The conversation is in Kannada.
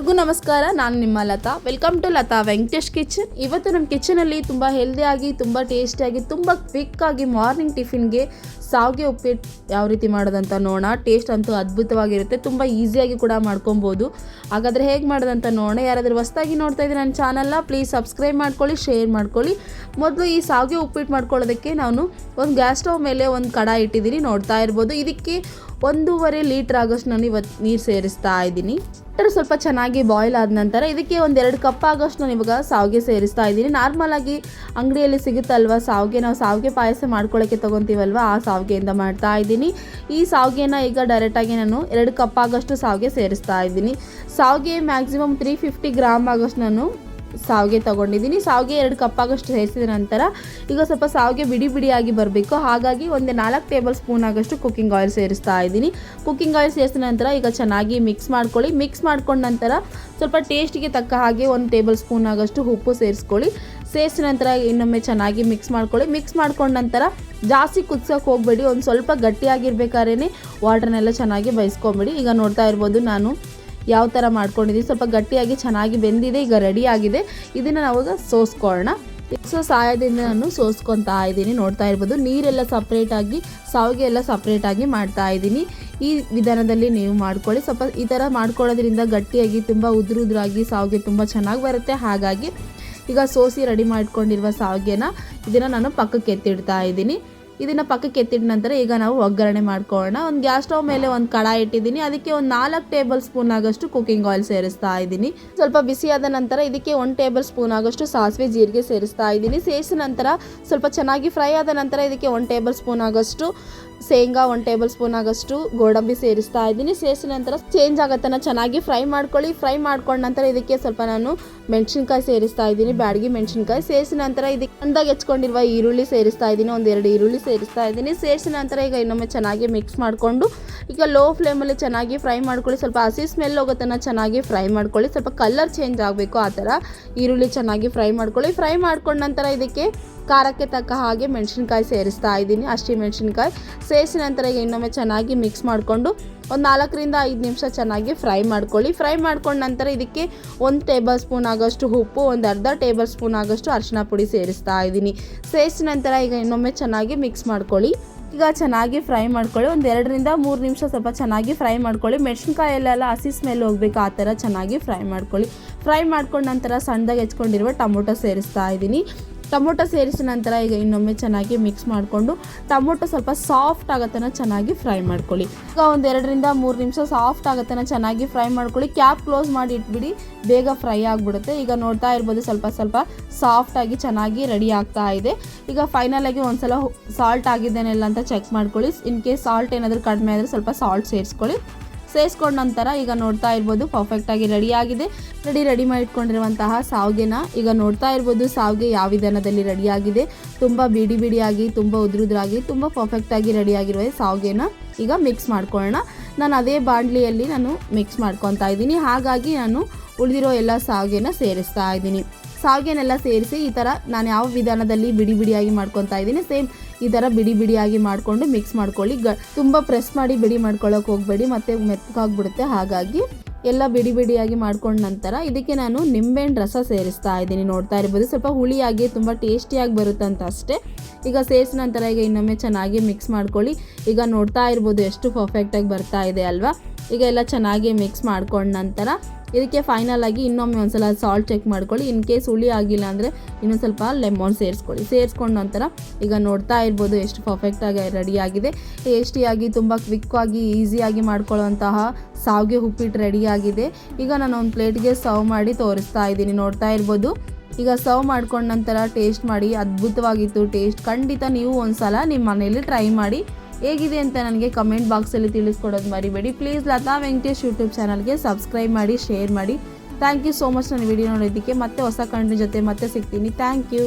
ಎಲ್ರಿಗೂ ನಮಸ್ಕಾರ. ನಾನು ನಿಮ್ಮ Lata. Welcome to Lata Venkatesh kitchen. ಇವತ್ತು ನಮ್ಮ ಕಿಚನಲ್ಲಿ ತುಂಬ ಹೆಲ್ದಿಯಾಗಿ, ತುಂಬ ಟೇಸ್ಟಿಯಾಗಿ, ತುಂಬ ಕ್ವಿಕ್ಕಾಗಿ ಮಾರ್ನಿಂಗ್ ಟಿಫಿನ್ಗೆ ಸಾವಿಗೆ ಉಪ್ಪಿಟ್ಟು ಯಾವ ರೀತಿ ಮಾಡೋದಂತ ನೋಡೋಣ. ಟೇಸ್ಟ್ ಅಂತೂ ಅದ್ಭುತವಾಗಿರುತ್ತೆ, ತುಂಬ ಈಸಿಯಾಗಿ ಕೂಡ ಮಾಡ್ಕೊಬೋದು. ಹಾಗಾದರೆ ಹೇಗೆ ಮಾಡೋದಂತ ನೋಡೋಣ. ಯಾರಾದರೂ ಹೊಸದಾಗಿ ನೋಡ್ತಾ ಇದ್ದೀನಿ ನನ್ನ ಚಾನಲ್ನ, ಪ್ಲೀಸ್ ಸಬ್ಸ್ಕ್ರೈಬ್ ಮಾಡ್ಕೊಳ್ಳಿ, ಶೇರ್ ಮಾಡ್ಕೊಳ್ಳಿ. ಮೊದಲು ಈ ಸಾವಿಗೆ ಉಪ್ಪಿಟ್ಟು ಮಾಡ್ಕೊಳ್ಳೋದಕ್ಕೆ ನಾನು ಒಂದು ಗ್ಯಾಸ್ ಸ್ಟವ್ ಮೇಲೆ ಒಂದು ಕಡಾಯಿ ಇಟ್ಟಿದ್ದೀನಿ, ನೋಡ್ತಾ ಇರ್ಬೋದು. ಇದಕ್ಕೆ 1.5 ಲೀಟ್ರ್ ಆಗೋಷ್ಟು ನಾನು ಇವತ್ತು ನೀರು ಸೇರಿಸ್ತಾ ಇದ್ದೀನಿ. ಸ್ವಲ್ಪ ಚೆನ್ನಾಗಿ ಬಾಯ್ಲ್ ಆದ ನಂತರ ಇದಕ್ಕೆ 1-2 ಕಪ್ ಆಗೋಷ್ಟು ನಾನು ಇವಾಗ ಸಾವಿಗೆ ಸೇರಿಸ್ತಾ ಇದ್ದೀನಿ. ನಾರ್ಮಲಾಗಿ ಅಂಗಡಿಯಲ್ಲಿ ಸಿಗುತ್ತಲ್ವ ಸಾವಿಗೆ, ನಾವು ಸಾವಿಗೆ ಪಾಯಸ ಮಾಡ್ಕೊಳ್ಳೋಕ್ಕೆ ತೊಗೊತೀವಲ್ವ, ಆ ಸಾವಿಗೆಯಿಂದ ಮಾಡ್ತಾ ಇದ್ದೀನಿ. ಈ ಸಾವಿಗೆನ ಈಗ ಡೈರೆಕ್ಟಾಗಿ ನಾನು 2 ಕಪ್ ಆಗೋಷ್ಟು ಸಾವಿಗೆ ಸೇರಿಸ್ತಾ ಇದ್ದೀನಿ. ಸಾವಿಗೆ ಮ್ಯಾಕ್ಸಿಮಮ್ 350 ಗ್ರಾಮ್ ಆಗೋಷ್ಟು ನಾನು ಸಾವಿಗೆ ತೊಗೊಂಡಿದ್ದೀನಿ. ಸಾವಿಗೆ 2 ಕಪ್ ಆಗೋಷ್ಟು ಸೇರಿಸಿದ ನಂತರ ಈಗ ಸ್ವಲ್ಪ ಸಾವಿಗೆ ಬಿಡಿ ಬಿಡಿಯಾಗಿ ಬರಬೇಕು. ಹಾಗಾಗಿ 4 ಟೇಬಲ್ ಸ್ಪೂನ್ ಆಗೋಷ್ಟು ಕುಕ್ಕಿಂಗ್ ಆಯಿಲ್ ಸೇರಿಸ್ತಾ ಇದ್ದೀನಿ. ಕುಕ್ಕಿಂಗ್ ಆಯಿಲ್ ಸೇರಿಸಿದ ನಂತರ ಈಗ ಚೆನ್ನಾಗಿ ಮಿಕ್ಸ್ ಮಾಡ್ಕೊಳ್ಳಿ. ಮಿಕ್ಸ್ ಮಾಡ್ಕೊಂಡ ನಂತರ ಸ್ವಲ್ಪ ಟೇಸ್ಟಿಗೆ ತಕ್ಕ ಹಾಗೆ 1 ಟೇಬಲ್ ಸ್ಪೂನ್ ಆಗೋಷ್ಟು ಉಪ್ಪು ಸೇರಿಸ್ಕೊಳ್ಳಿ. ಸೇರಿಸಿದ ನಂತರ ಇನ್ನೊಮ್ಮೆ ಚೆನ್ನಾಗಿ ಮಿಕ್ಸ್ ಮಾಡ್ಕೊಳ್ಳಿ. ಮಿಕ್ಸ್ ಮಾಡ್ಕೊಂಡ ನಂತರ ಜಾಸ್ತಿ ಕುದಿಸೋಕೆ ಹೋಗಬೇಡಿ, ಒಂದು ಸ್ವಲ್ಪ ಗಟ್ಟಿಯಾಗಿರ್ಬೇಕಾದ್ರೇ ವಾಟರ್ನೆಲ್ಲ ಚೆನ್ನಾಗಿ ಬೈಸ್ಕೊಂಬಿಡಿ. ಈಗ ನೋಡ್ತಾ ಇರ್ಬೋದು ನಾನು ಯಾವ ಥರ ಮಾಡ್ಕೊಂಡಿದ್ದೀವಿ. ಸ್ವಲ್ಪ ಗಟ್ಟಿಯಾಗಿ ಚೆನ್ನಾಗಿ ಬೆಂದಿದೆ, ಈಗ ರೆಡಿ ಆಗಿದೆ. ಇದನ್ನು ನಾವಾಗ ಸೋಸ್ಕೊಳ್ಳೋಣ. ಸಹಾಯದಿಂದ ನಾನು ಸೋಸ್ಕೊತಾ ಇದ್ದೀನಿ. ನೋಡ್ತಾ ಇರ್ಬೋದು ನೀರೆಲ್ಲ ಸಪ್ರೇಟಾಗಿ, ಸಾವಿಗೆ ಎಲ್ಲ ಸಪ್ರೇಟಾಗಿ ಮಾಡ್ತಾ ಇದ್ದೀನಿ. ಈ ವಿಧಾನದಲ್ಲಿ ನೀವು ಮಾಡ್ಕೊಳ್ಳಿ. ಸ್ವಲ್ಪ ಈ ಥರ ಮಾಡ್ಕೊಳ್ಳೋದ್ರಿಂದ ಗಟ್ಟಿಯಾಗಿ ತುಂಬ ಉದುರಾಗಿ ಸಾವಿಗೆ ತುಂಬ ಚೆನ್ನಾಗಿ ಬರುತ್ತೆ. ಹಾಗಾಗಿ ಈಗ ಸೋಸಿ ರೆಡಿ ಮಾಡ್ಕೊಂಡಿರುವ ಸಾವಿಗೆನ ಇದನ್ನು ನಾನು ಪಕ್ಕಕ್ಕೆ ಎತ್ತಿಡ್ತಾ ಇದ್ದೀನಿ. ಇದನ್ನು ಪಕ್ಕಕ್ಕೆ ಎತ್ತಿದ ನಂತರ ಈಗ ನಾವು ಒಗ್ಗರಣೆ ಮಾಡ್ಕೊಳ್ಳೋಣ. ಒಂದು ಗ್ಯಾಸ್ ಸ್ಟವ್ ಮೇಲೆ ಒಂದು ಕಡಾಯಿ ಇಟ್ಟಿದ್ದೀನಿ. ಅದಕ್ಕೆ 4 ಟೇಬಲ್ ಸ್ಪೂನ್ ಆಗೋಷ್ಟು ಕುಕ್ಕಿಂಗ್ ಆಯಿಲ್ ಸೇರಿಸ್ತಾ ಇದ್ದೀನಿ. ಸ್ವಲ್ಪ ಬಿಸಿಯಾದ ನಂತರ ಇದಕ್ಕೆ 1 ಟೇಬಲ್ ಸ್ಪೂನ್ ಆಗೋಷ್ಟು ಸಾಸಿವೆ ಜೀರಿಗೆ ಸೇರಿಸ್ತಾ ಇದ್ದೀನಿ. ಸೇರಿಸಿದ ನಂತರ ಸ್ವಲ್ಪ ಚೆನ್ನಾಗಿ ಫ್ರೈ ಆದ ನಂತರ ಇದಕ್ಕೆ 1 ಟೇಬಲ್ ಸ್ಪೂನ್ ಆಗೋಷ್ಟು ಶೇಂಗಾ, 1 ಟೇಬಲ್ ಸ್ಪೂನ್ ಆಗೋಷ್ಟು ಗೋಡಂಬಿ ಸೇರಿಸ್ತಾ ಇದ್ದೀನಿ. ಸೇರಿಸಿದ ನಂತರ ಚೇಂಜ್ ಆಗತ್ತನ ಚೆನ್ನಾಗಿ ಫ್ರೈ ಮಾಡ್ಕೊಳ್ಳಿ. ಫ್ರೈ ಮಾಡ್ಕೊಂಡ ನಂತರ ಇದಕ್ಕೆ ಸ್ವಲ್ಪ ನಾನು ಮೆಣಸಿನ್ಕಾಯಿ ಸೇರಿಸ್ತಾ ಇದ್ದೀನಿ, ಬ್ಯಾಡಗಿ ಮೆಣಸಿನ್ಕಾಯಿ. ಸೇರಿಸಿದ ನಂತರ ಇದಕ್ಕೆ ಅಂದಾಗ ಹೆಚ್ಕೊಂಡಿರುವ ಈರುಳ್ಳಿ ಸೇರಿಸ್ತಾ ಇದ್ದೀನಿ, 1-2 ಈರುಳ್ಳಿ ಸೇರಿಸ್ತಾ ಇದ್ದೀನಿ. ಸೇರಿಸಿದ ನಂತರ ಈಗ ಇನ್ನೊಮ್ಮೆ ಚೆನ್ನಾಗಿ ಮಿಕ್ಸ್ ಮಾಡಿಕೊಂಡು ಈಗ ಲೋ ಫ್ಲೇಮಲ್ಲಿ ಚೆನ್ನಾಗಿ ಫ್ರೈ ಮಾಡ್ಕೊಳ್ಳಿ. ಸ್ವಲ್ಪ ಹಸಿ ಸ್ಮೆಲ್ ಹೋಗೋತನ ಚೆನ್ನಾಗಿ ಫ್ರೈ ಮಾಡ್ಕೊಳ್ಳಿ. ಸ್ವಲ್ಪ ಕಲರ್ ಚೇಂಜ್ ಆಗಬೇಕು, ಆ ಥರ ಈರುಳ್ಳಿ ಚೆನ್ನಾಗಿ ಫ್ರೈ ಮಾಡ್ಕೊಳ್ಳಿ. ಫ್ರೈ ಮಾಡ್ಕೊಂಡ ನಂತರ ಇದಕ್ಕೆ ಖಾರಕ್ಕೆ ತಕ್ಕ ಹಾಗೆ ಮೆಣಸಿನ್ಕಾಯಿ ಸೇರಿಸ್ತಾ ಇದ್ದೀನಿ, ಹಸಿ ಮೆಣಸಿನ್ಕಾಯಿ. ಸೇರಿಸಿದ ನಂತರ ಈಗ ಇನ್ನೊಮ್ಮೆ ಚೆನ್ನಾಗಿ ಮಿಕ್ಸ್ ಮಾಡಿಕೊಂಡು ಒಂದು 4-5 ನಿಮಿಷ ಚೆನ್ನಾಗಿ ಫ್ರೈ ಮಾಡ್ಕೊಳ್ಳಿ. ಫ್ರೈ ಮಾಡ್ಕೊಂಡ ನಂತರ ಇದಕ್ಕೆ 1 ಟೇಬಲ್ ಸ್ಪೂನ್ ಆಗೋಷ್ಟು ಉಪ್ಪು, 1/2 ಟೇಬಲ್ ಸ್ಪೂನ್ ಆಗೋಷ್ಟು ಅರಿಶಿನ ಪುಡಿ ಸೇರಿಸ್ತಾ ಇದ್ದೀನಿ. ಸೇರಿಸಿದ ನಂತರ ಈಗ ಇನ್ನೊಮ್ಮೆ ಚೆನ್ನಾಗಿ ಮಿಕ್ಸ್ ಮಾಡ್ಕೊಳ್ಳಿ. ಈಗ ಚೆನ್ನಾಗಿ ಫ್ರೈ ಮಾಡ್ಕೊಳ್ಳಿ. 2-3 ನಿಮಿಷ ಸ್ವಲ್ಪ ಚೆನ್ನಾಗಿ ಫ್ರೈ ಮಾಡ್ಕೊಳ್ಳಿ. ಮೆಣಸಿನ್ಕಾಯಲ್ಲೆಲ್ಲ ಹಸಿ ಸ್ಮೆಲ್ ಹೋಗ್ಬೇಕು, ಆ ಥರ ಚೆನ್ನಾಗಿ ಫ್ರೈ ಮಾಡ್ಕೊಳ್ಳಿ. ಫ್ರೈ ಮಾಡ್ಕೊಂಡ ನಂತರ ಸಣ್ಣದಾಗಿ ಹೆಚ್ಕೊಂಡಿರುವ ಟೊಮೊಟೊ ಸೇರಿಸ್ತಾ ಇದ್ದೀನಿ. ಟೊಮೊಟೊ ಸೇರಿಸಿದ ನಂತರ ಈಗ ಇನ್ನೊಮ್ಮೆ ಚೆನ್ನಾಗಿ ಮಿಕ್ಸ್ ಮಾಡಿಕೊಂಡು ಟೊಮೊಟೊ ಸ್ವಲ್ಪ ಸಾಫ್ಟ್ ಆಗೋತನ ಚೆನ್ನಾಗಿ ಫ್ರೈ ಮಾಡ್ಕೊಳ್ಳಿ. ಈಗ 2-3 ನಿಮಿಷ ಸಾಫ್ಟ್ ಆಗೋತನ ಚೆನ್ನಾಗಿ ಫ್ರೈ ಮಾಡ್ಕೊಳ್ಳಿ. ಕ್ಯಾಪ್ ಕ್ಲೋಸ್ ಮಾಡಿ ಇಟ್ಬಿಡಿ, ಬೇಗ ಫ್ರೈ ಆಗಿಬಿಡುತ್ತೆ. ಈಗ ನೋಡ್ತಾ ಇರ್ಬೋದು ಸ್ವಲ್ಪ ಸಾಫ್ಟಾಗಿ ಚೆನ್ನಾಗಿ ರೆಡಿ ಆಗ್ತಾ ಇದೆ. ಈಗ ಫೈನಲಾಗಿ ಒಂದ್ಸಲ ಸಾಲ್ಟ್ ಆಗಿದ್ದೇನೆಲ್ಲ ಅಂತ ಚೆಕ್ ಮಾಡ್ಕೊಳ್ಳಿ. ಇನ್ ಕೇಸ್ ಸಾಲ್ಟ್ ಏನಾದರೂ ಕಡಿಮೆ ಆದರೆ ಸ್ವಲ್ಪ ಸಾಲ್ಟ್ ಸೇರಿಸ್ಕೊಳ್ಳಿ. ಸೇರಿಸ್ಕೊಂಡ ನಂತರ ಈಗ ನೋಡ್ತಾ ಇರ್ಬೋದು ಪರ್ಫೆಕ್ಟಾಗಿ ರೆಡಿಯಾಗಿದೆ. ರೆಡಿ ಮಾಡಿ ಇಟ್ಕೊಂಡಿರುವಂತಹ ಸಾವಿಗೆನ ಈಗ ನೋಡ್ತಾ ಇರ್ಬೋದು ಸಾವಿಗೆ ಯಾವ ವಿಧಾನದಲ್ಲಿ ರೆಡಿಯಾಗಿದೆ. ತುಂಬ ಬಿಡಿ ಬಿಡಿಯಾಗಿ, ತುಂಬ ಉದುರಾಗಿ, ತುಂಬ ಪರ್ಫೆಕ್ಟಾಗಿ ರೆಡಿಯಾಗಿರುವ ಸಾವಿಗೆನ ಈಗ ಮಿಕ್ಸ್ ಮಾಡ್ಕೊಳ್ಳೋಣ. ನಾನು ಅದೇ ಬಾಣಲಿಯಲ್ಲಿ ನಾನು ಮಿಕ್ಸ್ ಮಾಡ್ಕೊತಾ ಇದ್ದೀನಿ. ಹಾಗಾಗಿ ನಾನು ಉಳಿದಿರೋ ಎಲ್ಲ ಸಾವಿಗೆನ ಸೇರಿಸ್ತಾ ಇದ್ದೀನಿ. ಸಾವಿಗೆನೆಲ್ಲ ಸೇರಿಸಿ ಈ ಥರ ನಾನು ಯಾವ ವಿಧಾನದಲ್ಲಿ ಬಿಡಿ ಬಿಡಿಯಾಗಿ ಮಾಡ್ಕೊತಾ ಇದ್ದೀನಿ, ಸೇಮ್ ಈ ಥರ ಬಿಡಿ ಬಿಡಿಯಾಗಿ ಮಾಡಿಕೊಂಡು ಮಿಕ್ಸ್ ಮಾಡ್ಕೊಳ್ಳಿ. ತುಂಬ ಪ್ರೆಸ್ ಮಾಡಿ ಬಿಡಿ ಮಾಡ್ಕೊಳ್ಳೋಕೆ ಹೋಗಬೇಡಿ, ಮತ್ತು ಮೆತ್ತಗಾಗ್ಬಿಡುತ್ತೆ. ಹಾಗಾಗಿ ಎಲ್ಲ ಬಿಡಿ ಬಿಡಿಯಾಗಿ ಮಾಡ್ಕೊಂಡ ನಂತರ ಇದಕ್ಕೆ ನಾನು ನಿಂಬೆಹಣ್ಣು ರಸ ಸೇರಿಸ್ತಾ ಇದ್ದೀನಿ. ನೋಡ್ತಾ ಇರ್ಬೋದು ಸ್ವಲ್ಪ ಹುಳಿಯಾಗಿ ತುಂಬ ಟೇಸ್ಟಿಯಾಗಿ ಬರುತ್ತಂತ ಅಷ್ಟೇ. ಈಗ ಸೇರಿಸಿದ ನಂತರ ಈಗ ಇನ್ನೊಮ್ಮೆ ಚೆನ್ನಾಗಿ ಮಿಕ್ಸ್ ಮಾಡ್ಕೊಳ್ಳಿ. ಈಗ ನೋಡ್ತಾ ಇರ್ಬೋದು ಎಷ್ಟು ಪರ್ಫೆಕ್ಟಾಗಿ ಬರ್ತಾ ಇದೆ ಅಲ್ವಾ. ಈಗ ಎಲ್ಲ ಚೆನ್ನಾಗಿ ಮಿಕ್ಸ್ ಮಾಡ್ಕೊಂಡ ನಂತರ ಇದಕ್ಕೆ ಫೈನಲಾಗಿ ಇನ್ನೊಮ್ಮೆ ಒಂದ್ಸಲ ಸಾಲ್ಟ್ ಚೆಕ್ ಮಾಡ್ಕೊಳ್ಳಿ. ಇನ್ ಕೇಸ್ ಹುಳಿ ಆಗಿಲ್ಲ ಅಂದರೆ ಇನ್ನೊಂದು ಸ್ವಲ್ಪ ಲೆಮನ್ ಸೇರಿಸ್ಕೊಳ್ಳಿ. ಸೇರಿಸ್ಕೊಂಡ ನಂತರ ಈಗ ನೋಡ್ತಾ ಇರ್ಬೋದು ಎಷ್ಟು ಪರ್ಫೆಕ್ಟಾಗಿ ರೆಡಿಯಾಗಿದೆ. ಟೇಸ್ಟಿಯಾಗಿ, ತುಂಬ ಕ್ವಿಕ್ಕಾಗಿ, ಈಸಿಯಾಗಿ ಮಾಡ್ಕೊಳ್ಳುವಂತಹ ಸಾವಿಗೆ ಉಪ್ಪಿಟ್ಟು ರೆಡಿಯಾಗಿದೆ. ಈಗ ನಾನು ಒಂದು ಪ್ಲೇಟ್ಗೆ ಸರ್ವ್ ಮಾಡಿ ತೋರಿಸ್ತಾ ಇದ್ದೀನಿ. ನೋಡ್ತಾ ಇರ್ಬೋದು ಈಗ ಸರ್ವ್ ಮಾಡ್ಕೊಂಡ ನಂತರ ಟೇಸ್ಟ್ ಮಾಡಿ, ಅದ್ಭುತವಾಗಿತ್ತು ಟೇಸ್ಟ್. ಖಂಡಿತ ನೀವು ಒಂದ್ಸಲ ನಿಮ್ಮ ಮನೇಲಿ ಟ್ರೈ ಮಾಡಿ. ಹೇಗಿದೆ ಅಂತ ನನಗೆ ಕಮೆಂಟ್ ಬಾಕ್ಸಲ್ಲಿ ತಿಳಿಸ್ಕೊಡೋದು ಮರಿಬೇಡಿ. ಪ್ಲೀಸ್ ಲತಾ ವೆಂಕಟೇಶ್ ಯೂಟ್ಯೂಬ್ ಚಾನಲ್ಗೆ ಸಬ್ಸ್ಕ್ರೈಬ್ ಮಾಡಿ, ಶೇರ್ ಮಾಡಿ. ಥ್ಯಾಂಕ್ ಯು ಸೋ ಮಚ್ ನನ್ನ ವಿಡಿಯೋ ನೋಡೋದಕ್ಕೆ. ಮತ್ತೆ ಹೊಸ ಕಂಟೆಂಟ್ ಜೊತೆ ಮತ್ತೆ ಸಿಗ್ತೀನಿ. Thank you.